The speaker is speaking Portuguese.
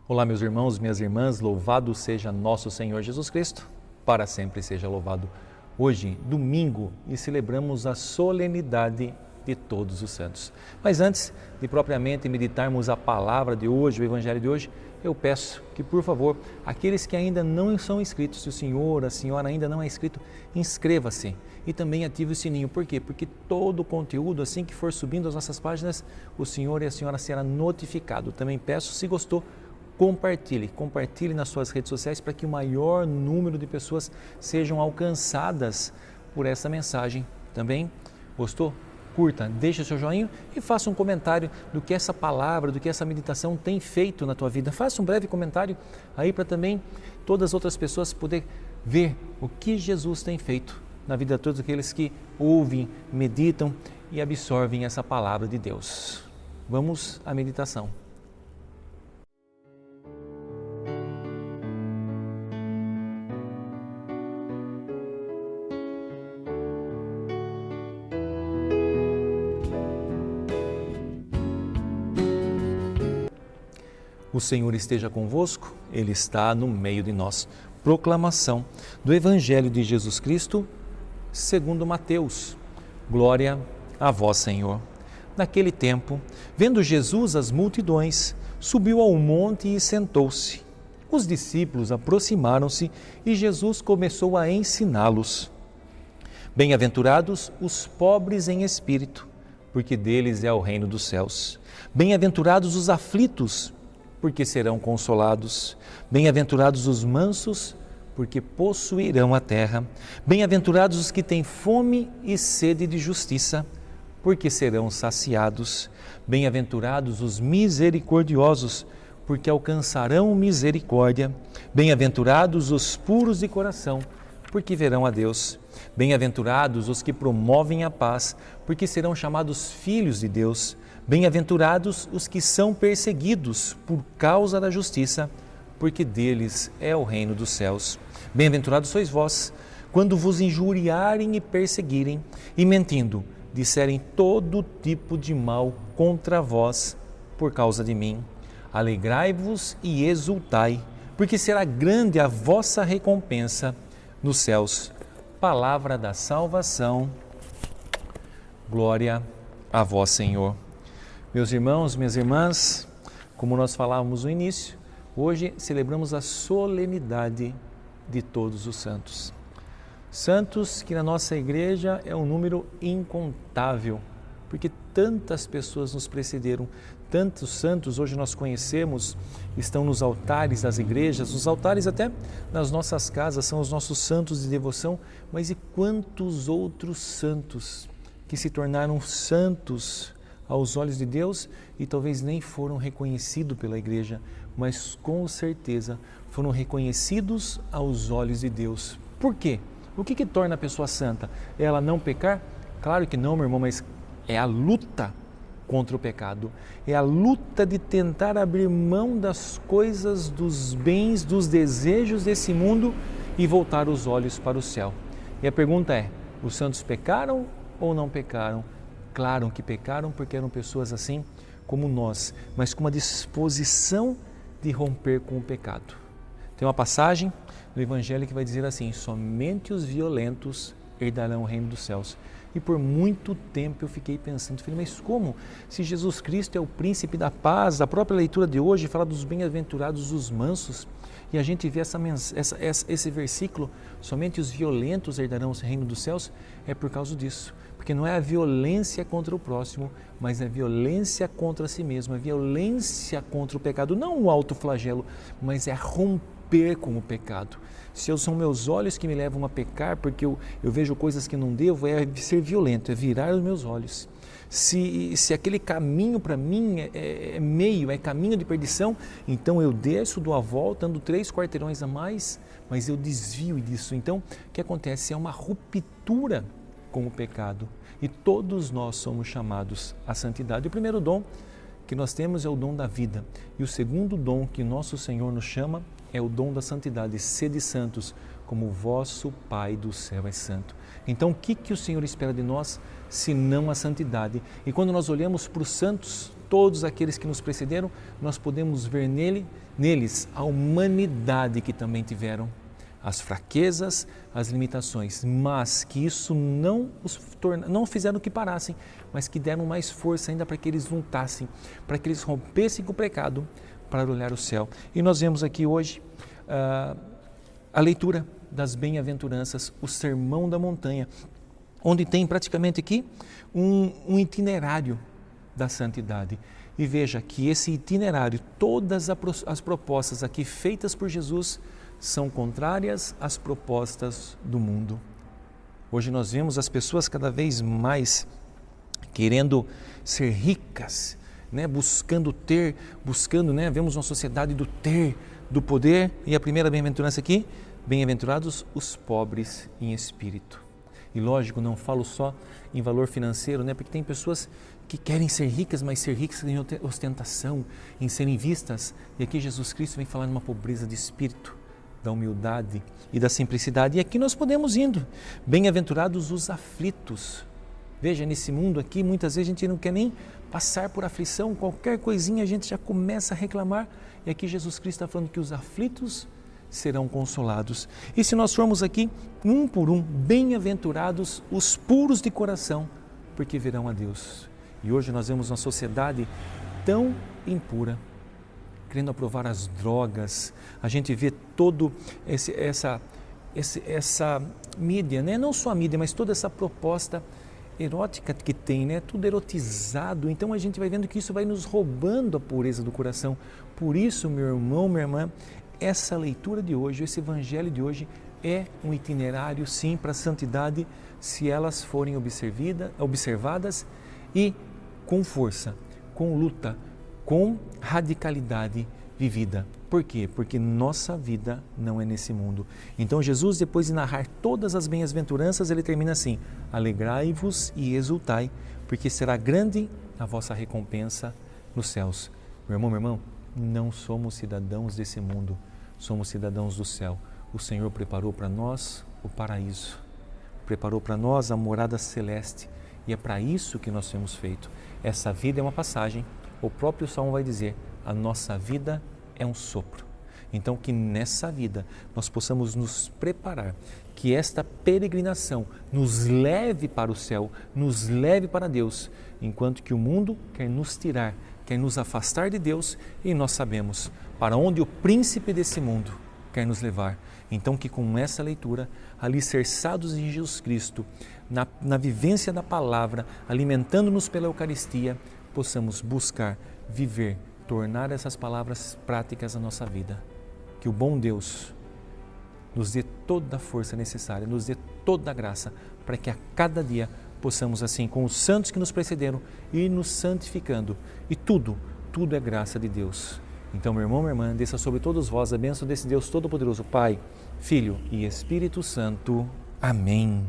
Olá, meus irmãos, minhas irmãs, louvado seja nosso Senhor Jesus Cristo, para sempre seja louvado. Hoje, domingo, e celebramos a solenidade de todos os santos. Mas antes de propriamente meditarmos a palavra de hoje, o evangelho de hoje, eu peço que, por favor, aqueles que ainda não são inscritos, se o senhor, a senhora ainda não é inscrito, inscreva-se e também ative o sininho. Por quê? Porque todo o conteúdo, assim que for subindo as nossas páginas, o senhor e a senhora será notificado. Também peço, se gostou, compartilhe nas suas redes sociais para que o maior número de pessoas sejam alcançadas por essa mensagem. Também gostou? Curta, deixe o seu joinha e faça um comentário do que essa palavra, do que essa meditação tem feito na tua vida. Faça um breve comentário aí para também todas as outras pessoas poderem ver o que Jesus tem feito na vida de todos aqueles que ouvem, meditam e absorvem essa palavra de Deus. Vamos à meditação. O Senhor esteja convosco, Ele está no meio de nós. Proclamação do Evangelho de Jesus Cristo, segundo Mateus. Glória a vós, Senhor. Naquele tempo, vendo Jesus as multidões, subiu ao monte e sentou-se. Os discípulos aproximaram-se e Jesus começou a ensiná-los. Bem-aventurados os pobres em espírito, porque deles é o reino dos céus. Bem-aventurados os aflitos, porque serão consolados. Bem-aventurados os mansos, porque possuirão a terra. Bem-aventurados os que têm fome e sede de justiça, porque serão saciados. Bem-aventurados os misericordiosos, porque alcançarão misericórdia. Bem-aventurados os puros de coração, porque verão a Deus. Bem-aventurados os que promovem a paz, porque serão chamados filhos de Deus. Bem-aventurados os que são perseguidos por causa da justiça, porque deles é o reino dos céus. Bem-aventurados sois vós, quando vos injuriarem e perseguirem, e mentindo, disserem todo tipo de mal contra vós por causa de mim. Alegrai-vos e exultai, porque será grande a vossa recompensa nos céus. Palavra da salvação. Glória a vós, Senhor. Meus irmãos, minhas irmãs, como nós falávamos no início, hoje celebramos a solenidade de todos os santos. Santos que na nossa igreja é um número incontável, porque tantas pessoas nos precederam, tantos santos hoje nós conhecemos, estão nos altares das igrejas, os altares até nas nossas casas são os nossos santos de devoção, mas e quantos outros santos que se tornaram santos aos olhos de Deus e talvez nem foram reconhecidos pela igreja, mas com certeza foram reconhecidos aos olhos de Deus. Por quê? O que torna a pessoa santa? É ela não pecar? Claro que não, meu irmão, mas é a luta contra o pecado. É a luta de tentar abrir mão das coisas, dos bens, dos desejos desse mundo e voltar os olhos para o céu. E a pergunta é, os santos pecaram ou não pecaram? Claro que pecaram porque eram pessoas assim como nós, mas com uma disposição de romper com o pecado. Tem uma passagem no Evangelho que vai dizer assim, somente os violentos herdarão o reino dos céus. E por muito tempo eu fiquei pensando, falei, mas como? Se Jesus Cristo é o príncipe da paz, a própria leitura de hoje fala dos bem-aventurados os mansos, e a gente vê esse versículo, somente os violentos herdarão o reino dos céus, é por causa disso. Porque não é a violência contra o próximo, mas é a violência contra si mesmo, é a violência contra o pecado, não o autoflagelo, mas é romper com o pecado. Se são meus olhos que me levam a pecar, porque eu vejo coisas que não devo, é ser violento, é virar os meus olhos. Se aquele caminho para mim é caminho de perdição, então eu desço, dou a volta, ando 3 quarteirões a mais, mas eu desvio disso. Então, o que acontece? É uma ruptura com o pecado. E todos nós somos chamados à santidade. O primeiro dom que nós temos é o dom da vida. E o segundo dom que nosso Senhor nos chama é o dom da santidade. Sede santos, como o vosso Pai do céu é santo. Então, o que o Senhor espera de nós, se não a santidade? E quando nós olhamos para os santos, todos aqueles que nos precederam, nós podemos ver neles a humanidade que também tiveram, as fraquezas, as limitações, mas que isso não fizeram que parassem, mas que deram mais força ainda para que eles juntassem, para que eles rompessem com o pecado, para olhar o céu. E nós vemos aqui hoje a leitura das bem-aventuranças, o Sermão da Montanha, onde tem praticamente aqui um itinerário da santidade. E veja que esse itinerário, todas as propostas aqui feitas por Jesus, são contrárias às propostas do mundo. Hoje nós vemos as pessoas cada vez mais querendo ser ricas, buscando ter, vemos uma sociedade do ter, do poder, e a primeira bem-aventurança aqui, bem-aventurados os pobres em espírito. E lógico, não falo só em valor financeiro, porque tem pessoas que querem ser ricas, mas ser ricas em ostentação, em serem vistas, e aqui Jesus Cristo vem falar numa pobreza de espírito, da humildade e da simplicidade. E aqui nós podemos indo, bem-aventurados os aflitos. Veja, nesse mundo aqui, muitas vezes a gente não quer nem passar por aflição, qualquer coisinha a gente já começa a reclamar, e aqui Jesus Cristo está falando que os aflitos serão consolados. E se nós formos aqui, um por um, bem-aventurados os puros de coração, porque verão a Deus. E hoje nós vemos uma sociedade tão impura, querendo aprovar as drogas, a gente vê todo essa mídia, não só a mídia, mas toda essa proposta erótica que tem, tudo erotizado. Então a gente vai vendo que isso vai nos roubando a pureza do coração. Por isso, meu irmão, minha irmã, essa leitura de hoje, esse evangelho de hoje é um itinerário sim para a santidade, se elas forem observadas e com força, com luta, com radicalidade vivida. Por quê? Porque nossa vida não é nesse mundo. Então Jesus, depois de narrar todas as bem-aventuranças, ele termina assim: alegrai-vos e exultai, porque será grande a vossa recompensa nos céus. Meu irmão, meu irmão, não somos cidadãos desse mundo, somos cidadãos do céu. O Senhor preparou para nós o paraíso, preparou para nós a morada celeste, e é para isso que nós temos feito. Essa vida é uma passagem. O próprio Salmo vai dizer: a nossa vida é um sopro. Então que nessa vida nós possamos nos preparar, que esta peregrinação nos leve para o céu, nos leve para Deus, enquanto que o mundo quer nos tirar, quer nos afastar de Deus, e nós sabemos para onde o príncipe desse mundo quer nos levar. Então que com essa leitura, alicerçados em Jesus Cristo, na vivência da palavra, alimentando-nos pela Eucaristia, possamos buscar, viver, tornar essas palavras práticas na nossa vida. Que o bom Deus nos dê toda a força necessária, nos dê toda a graça, para que a cada dia possamos, assim, com os santos que nos precederam, ir nos santificando. E tudo é graça de Deus. Então, meu irmão, minha irmã, desça sobre todos vós a bênção desse Deus Todo-Poderoso, Pai, Filho e Espírito Santo. Amém.